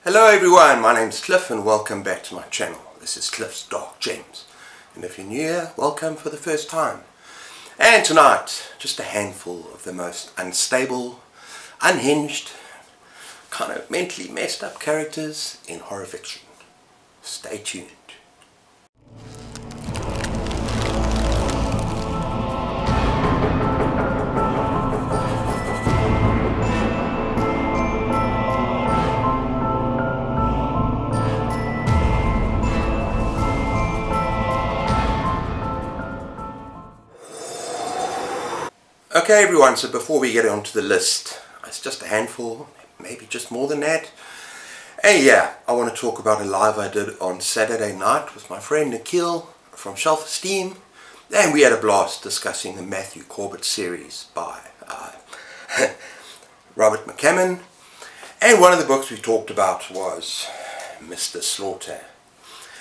Hello everyone, my name's Cliff and welcome back to my channel. This is Cliff's Dark Gems. And if you're new here, welcome for the first time. And tonight, just a handful of the most unstable, unhinged, kind of mentally messed up characters in horror fiction. Stay tuned. Okay everyone, so before we get onto the list, it's just a handful, maybe just more than that. And yeah, I want to talk about a live I did on Saturday night with my friend Nikhil from Esteem, and we had a blast discussing the Matthew Corbett series by Robert McCammon. And one of the books we talked about was Mr. Slaughter.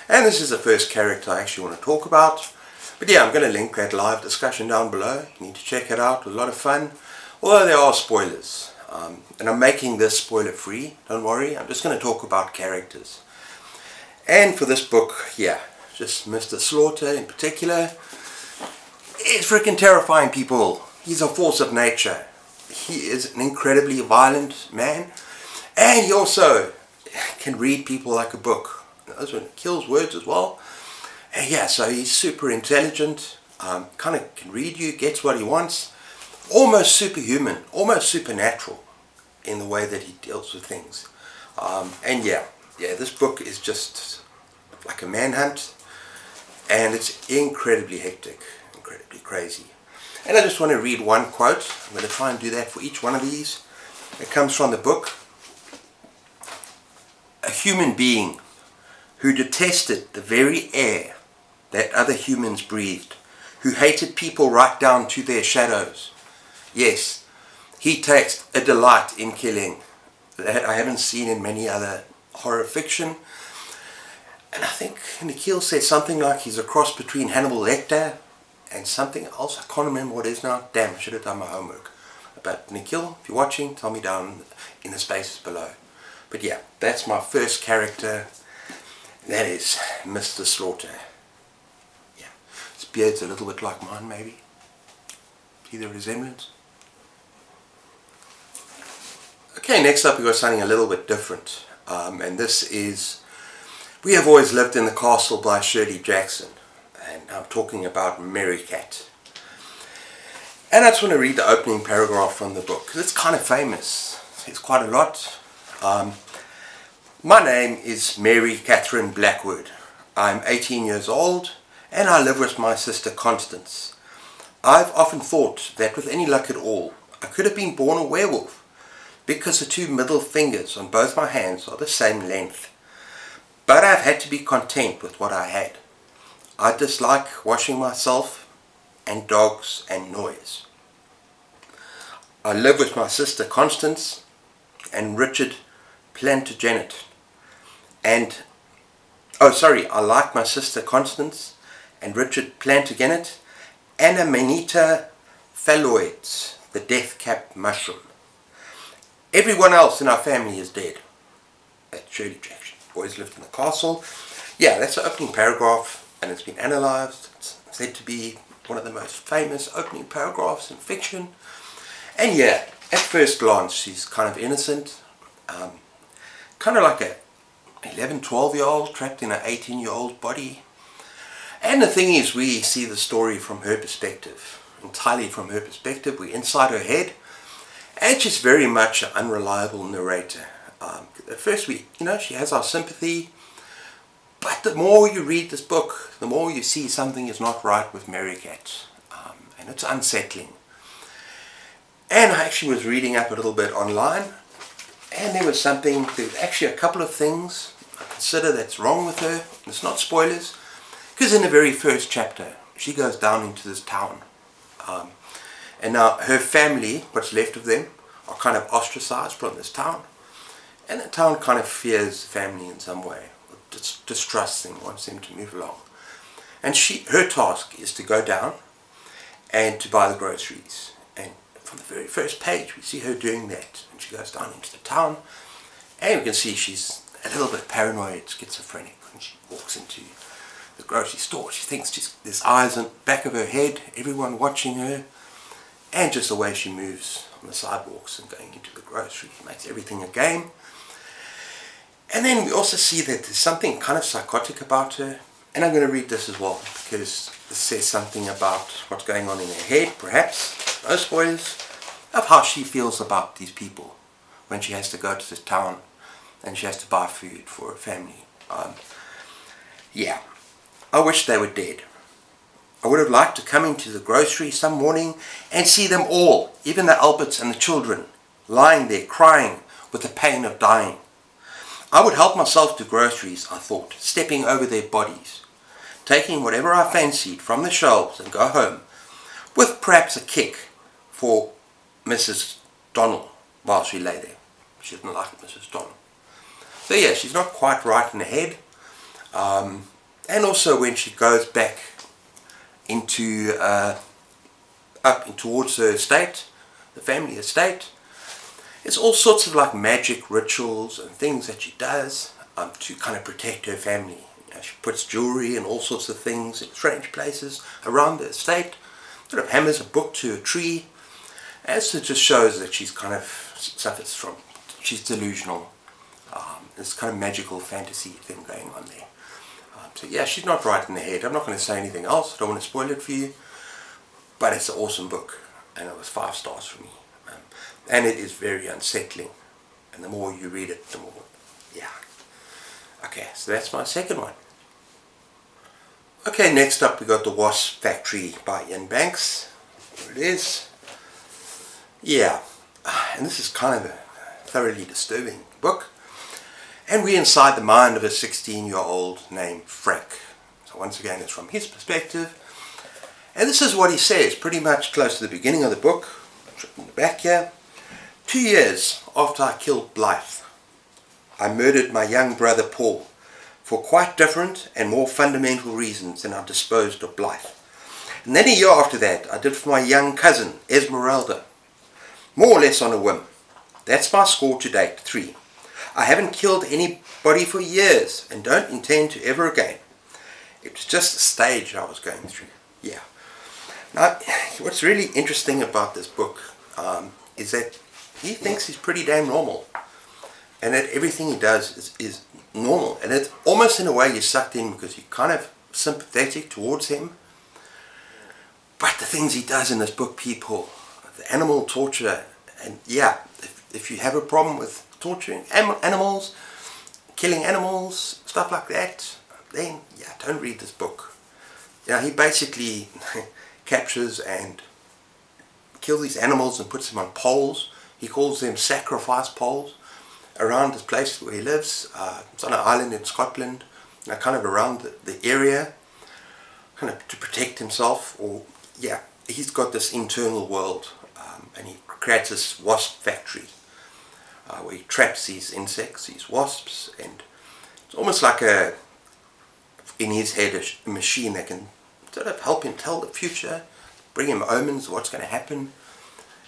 And this is the first character I actually want to talk about. But yeah, I'm going to link that live discussion down below. You need to check it out. It was a lot of fun. Although there are spoilers. And I'm making this spoiler free. Don't worry. I'm just going to talk about characters. And for this book, yeah, just Mr. Slaughter in particular. He's freaking terrifying, people. He's a force of nature. He is an incredibly violent man. And he also can read people like a book. Those one kills words as well. And yeah, so he's super intelligent, kind of can read you, gets what he wants, almost superhuman, almost supernatural in the way that he deals with things. And yeah, this book is just like a manhunt, and it's incredibly hectic, incredibly crazy. And I just want to read one quote. I'm going to try and do that for each one of these. It comes from the book. A human being who detested the very air that other humans breathed, who hated people right down to their shadows. Yes, he takes a delight in killing that I haven't seen in many other horror fiction. And I think Nikhil says something like he's a cross between Hannibal Lecter and something else. I can't remember what it is now. Damn, I should have done my homework. But Nikhil, if you're watching, tell me down in the spaces below. But yeah, that's my first character. That is Mr. Slaughter. Yeah, his beard's a little bit like mine, maybe. See the resemblance? Okay, next up we got something a little bit different. And this is We Have Always Lived in the Castle by Shirley Jackson. And I'm talking about Mary Cat. And I just want to read the opening paragraph from the book, because it's kind of famous. It's quite a lot. My name is Mary Catherine Blackwood. I'm 18 years old and I live with my sister Constance. I've often thought that with any luck at all, I could have been born a werewolf because the two middle fingers on both my hands are the same length. But I've had to be content with what I had. I dislike washing myself and dogs and noise. I live with my sister Constance and Richard Plantagenet. I like my sister Constance and Richard Plantagenet and Amanita phalloides, the death-capped mushroom. Everyone else in our family is dead. That's Shirley Jackson. Always lived in the castle. Yeah, that's the opening paragraph, and it's been analysed. It's said to be one of the most famous opening paragraphs in fiction. And yeah, at first glance, she's kind of innocent. Kind of like a 11, 12-year-old trapped in an 18-year-old body. And the thing is, we see the story from her perspective, entirely from her perspective. We're inside her head, and she's very much an unreliable narrator. At first, she has our sympathy, but the more you read this book, the more you see something is not right with Mary Cat, and it's unsettling. And I actually was reading up a little bit online, and there's actually a couple of things I consider that's wrong with her. It's not spoilers, because in the very first chapter, she goes down into this town. And now her family, what's left of them, are kind of ostracized from this town. And the town kind of fears the family in some way, distrusts them, wants them to move along. And her task is to go down and to buy the groceries. And from the very first page, we see her doing that. And she goes down into the town, and we can see she's a little bit paranoid, schizophrenic when she walks into the grocery store. She thinks there's eyes on the back of her head, everyone watching her, and just the way she moves on the sidewalks and going into the grocery makes everything a game. And then we also see that there's something kind of psychotic about her. And I'm going to read this as well, because this says something about what's going on in her head, perhaps, no spoilers, of how she feels about these people when she has to go to the town and she has to buy food for her family. Yeah, I wish they were dead. I would have liked to come into the grocery some morning and see them all, even the Alberts and the children, lying there crying with the pain of dying. I would help myself to groceries, I thought, stepping over their bodies, taking whatever I fancied from the shelves and go home, with perhaps a kick for Mrs. Donald while she lay there. She didn't like Mrs. Donald. So yeah, she's not quite right in the head. And also when she goes back into up and towards her estate, the family estate, it's all sorts of like magic rituals and things that she does to kind of protect her family. You know, she puts jewelry and all sorts of things in strange places around the estate, sort of hammers a book to a tree, as it just shows that she's kind of suffers from, she's delusional. This kind of magical fantasy thing going on there. So yeah, she's not right in the head. I'm not going to say anything else. I don't want to spoil it for you. But it's an awesome book. And it was 5 stars for me. And it is very unsettling. And the more you read it, the more, yeah. Okay, so that's my second one. Okay, next up we got The Wasp Factory by Ian Banks. There it is. Yeah, and this is kind of a thoroughly disturbing book. And we're inside the mind of a 16-year-old named Frank. So once again, it's from his perspective. And this is what he says, pretty much close to the beginning of the book. It's written in the back here. 2 years after I killed Blythe, I murdered my young brother Paul for quite different and more fundamental reasons than I disposed of Blythe. And then a year after that, I did for my young cousin, Esmeralda. More or less on a whim. That's my score to date, 3. I haven't killed anybody for years and don't intend to ever again. It was just a stage I was going through. Yeah. Now, what's really interesting about this book is that he thinks he's pretty damn normal. And that everything he does is normal. And it's almost in a way you're sucked in because you're kind of sympathetic towards him. But the things he does in this book, people, the animal torture, and yeah, if you have a problem with torturing animals, killing animals, stuff like that, then yeah, don't read this book. Yeah, he basically captures and kills these animals and puts them on poles. He calls them sacrifice poles around this place where he lives. It's on an island in Scotland, kind of around the area, kind of to protect himself. Or yeah, he's got this internal world, and he creates this wasp factory where he traps these insects, these wasps, and it's almost like in his head, a machine that can sort of help him tell the future, bring him omens of what's going to happen.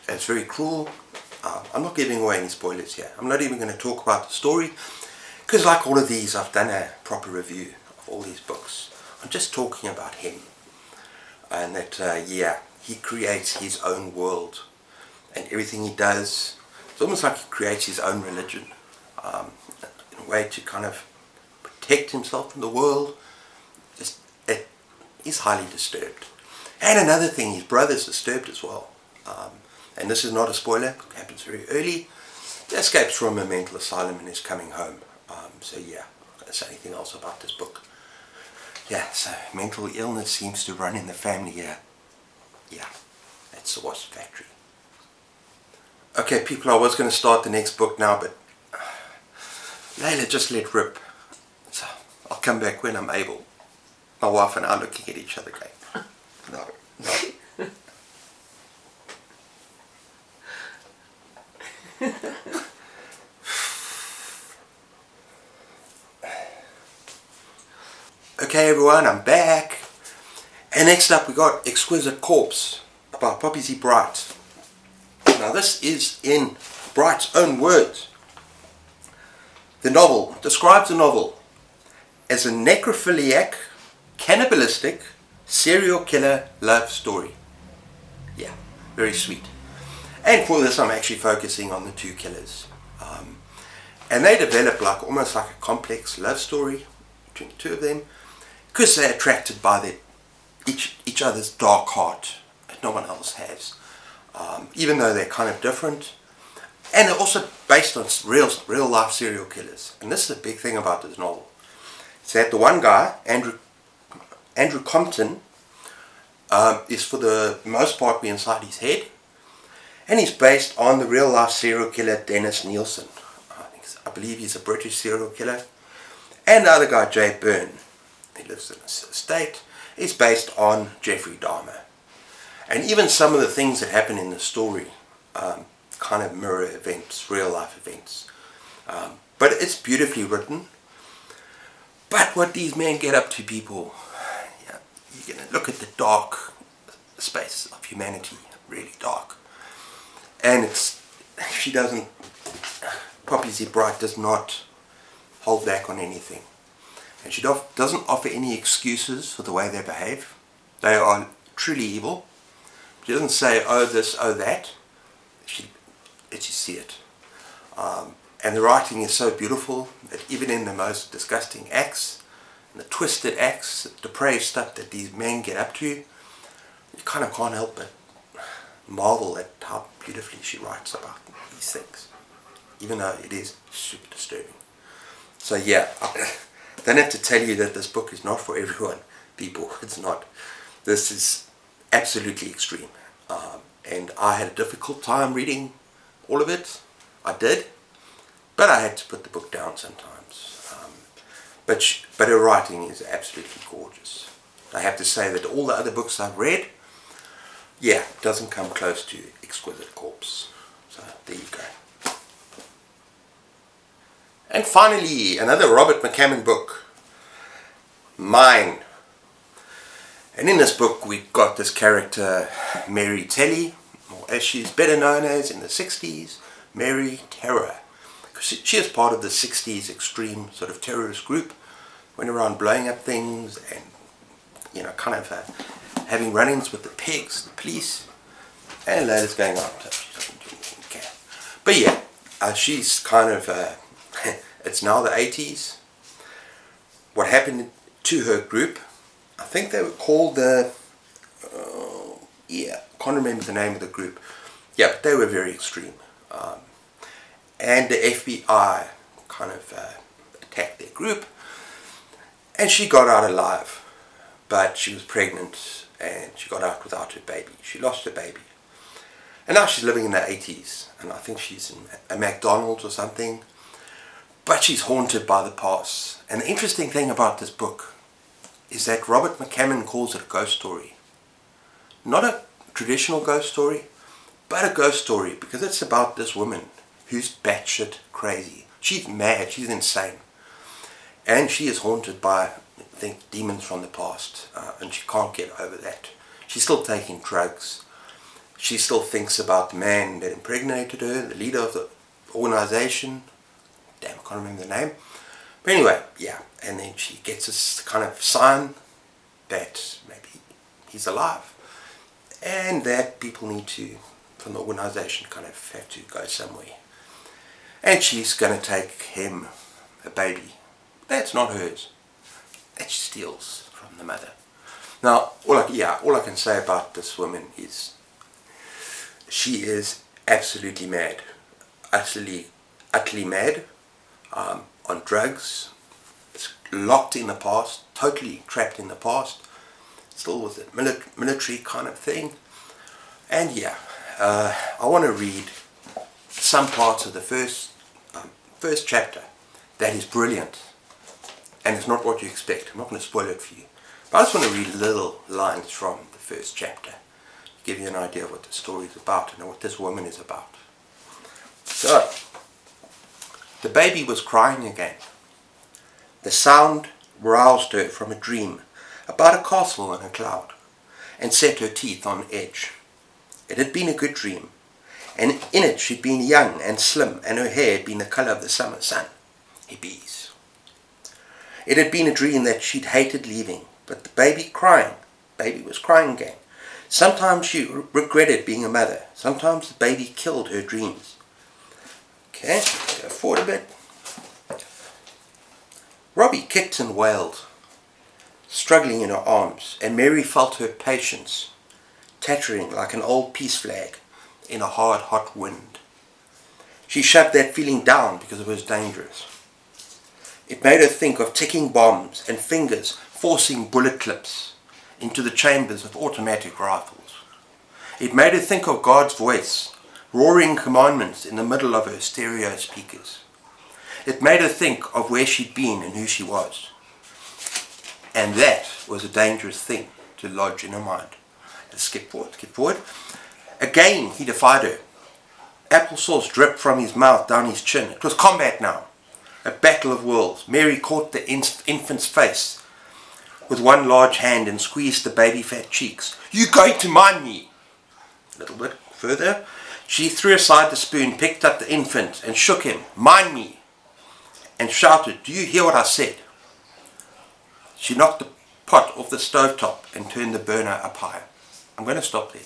It's very cruel. I'm not giving away any spoilers here. I'm not even going to talk about the story, because like all of these, I've done a proper review of all these books. I'm just talking about him, and that yeah, he creates his own world, and everything he does, it's almost like he creates his own religion, in a way to kind of protect himself from the world. He's highly disturbed. And another thing, his brother's disturbed as well. And this is not a spoiler, it happens very early. He escapes from a mental asylum and is coming home. So yeah, I'm not going to say anything else about this book. Yeah, so mental illness seems to run in the family here. Yeah, that's the Wasp Factory. Okay people, I was going to start the next book now, but Layla just let rip. So I'll come back when I'm able. My wife and I are looking at each other going, no. Okay everyone, I'm back. And next up we got Exquisite Corpse by Poppy Z. Bright. Now this is in Bright's own words. The novel describes the novel as a necrophiliac, cannibalistic, serial killer love story. Yeah, very sweet. And for this I'm actually focusing on the two killers. And they develop almost like a complex love story between the two of them, because they're attracted by each other's dark heart that no one else has. Even though they're kind of different. And they're also based on real life serial killers. And this is a big thing about this novel. It's that the one guy, Andrew Compton, is for the most part be inside his head. And he's based on the real life serial killer Dennis Nielsen. I believe he's a British serial killer. And the other guy, Jay Byrne, he lives in this estate, is based on Jeffrey Dahmer. And even some of the things that happen in the story kind of mirror events, real life events. But it's beautifully written. But what these men get up to, people, you're going to look at the dark space of humanity, really dark. And she doesn't, Poppy Z. Bright does not hold back on anything. And she doesn't offer any excuses for the way they behave. They are truly evil. She doesn't say, oh this, oh that. She lets you see it. And the writing is so beautiful that even in the most disgusting acts, and the twisted acts, the depraved stuff that these men get up to, you kind of can't help but marvel at how beautifully she writes about these things, even though it is super disturbing. So yeah, I don't have to tell you that this book is not for everyone, people. It's not. This is absolutely extreme, and I had a difficult time reading all of it. I did, but I had to put the book down sometimes. But her writing is absolutely gorgeous. I have to say that all the other books I've read, yeah, doesn't come close to Exquisite Corpse. So there you go. And finally, another Robert McCammon book, Mine. And in this book we've got this character, Mary Telly, or as she's better known as in the 60s, Mary Terror. Because she is part of the 60s extreme sort of terrorist group, went around blowing up things and, you know, kind of having run-ins with the pigs, the police, and later going on. So she doesn't do anything. Okay. But yeah, she's kind of, it's now the 80s. What happened to her group, I think they were called the, yeah, can't remember the name of the group. Yeah, but they were very extreme. And the FBI kind of attacked their group, and she got out alive, but she was pregnant and she got out without her baby. She lost her baby, and now she's living in the 80s, and I think she's in a McDonald's or something, but she's haunted by the past. And the interesting thing about this book is that Robert McCammon calls it a ghost story. Not a traditional ghost story, but a ghost story, because it's about this woman who's batshit crazy. She's mad, she's insane. And she is haunted by, I think, demons from the past. And she can't get over that. She's still taking drugs. She still thinks about the man that impregnated her, the leader of the organization. Damn, I can't remember the name. But anyway, yeah. And then she gets this kind of sign that maybe he's alive. And that people need to, from the organization, kind of have to go somewhere. And she's going to take him a baby. That's not hers. That she steals from the mother. Now, all I can say about this woman is she is absolutely mad. Utterly mad. On drugs. It's locked in the past. Totally trapped in the past. Still with the military kind of thing. And yeah, I want to read some parts of the first chapter that is brilliant, and it's not what you expect. I'm not going to spoil it for you, but I just want to read little lines from the first chapter to give you an idea of what the story is about and what this woman is about. So, the baby was crying again. The sound roused her from a dream about a castle in a cloud and set her teeth on edge. It had been a good dream, and in it she'd been young and slim, and her hair had been the colour of the summer sun. hippies. It had been a dream that she'd hated leaving, but the baby was crying again. Sometimes she regretted being a mother. Sometimes the baby killed her dreams. Okay, go forward a bit. Robbie kicked and wailed, struggling in her arms, and Mary felt her patience tattering like an old peace flag in a hard, hot wind. She shoved that feeling down because it was dangerous. It made her think of ticking bombs and fingers forcing bullet clips into the chambers of automatic rifles. It made her think of God's voice roaring commandments in the middle of her stereo speakers. It made her think of where she'd been and who she was. And that was a dangerous thing to lodge in her mind. Let's skip forward. Again he defied her. Applesauce dripped from his mouth down his chin. It was combat now. A battle of worlds. Mary caught the infant's face with one large hand and squeezed the baby fat cheeks. "You going to mind me?" A little bit further. She threw aside the spoon, picked up the infant and shook him. "Mind me!" and shouted, "Do you hear what I said?" She knocked the pot off the stovetop and turned the burner up higher. I'm going to stop there.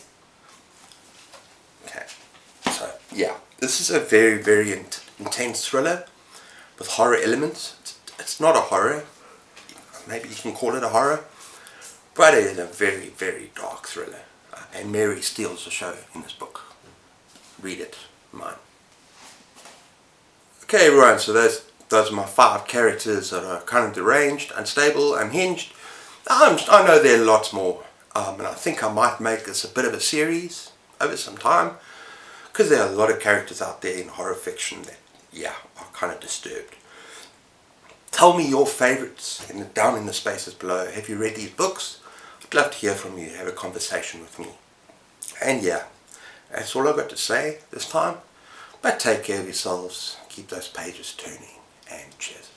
Okay, so yeah, this is a very, very intense thriller with horror elements. It's not a horror, maybe you can call it a horror, but it is a very, very dark thriller. And Mary steals the show in this book. Read it, mine. Okay everyone, so those are my 5 characters that are kind of deranged, unstable, unhinged. I know there are lots more, and I think I might make this a bit of a series over some time, because there are a lot of characters out there in horror fiction that, yeah, are kind of disturbed. Tell me your favourites down in the spaces below. Have you read these books? I'd love to hear from you, have a conversation with me. And yeah, that's all I've got to say this time. But take care of yourselves, keep those pages turning, and cheers.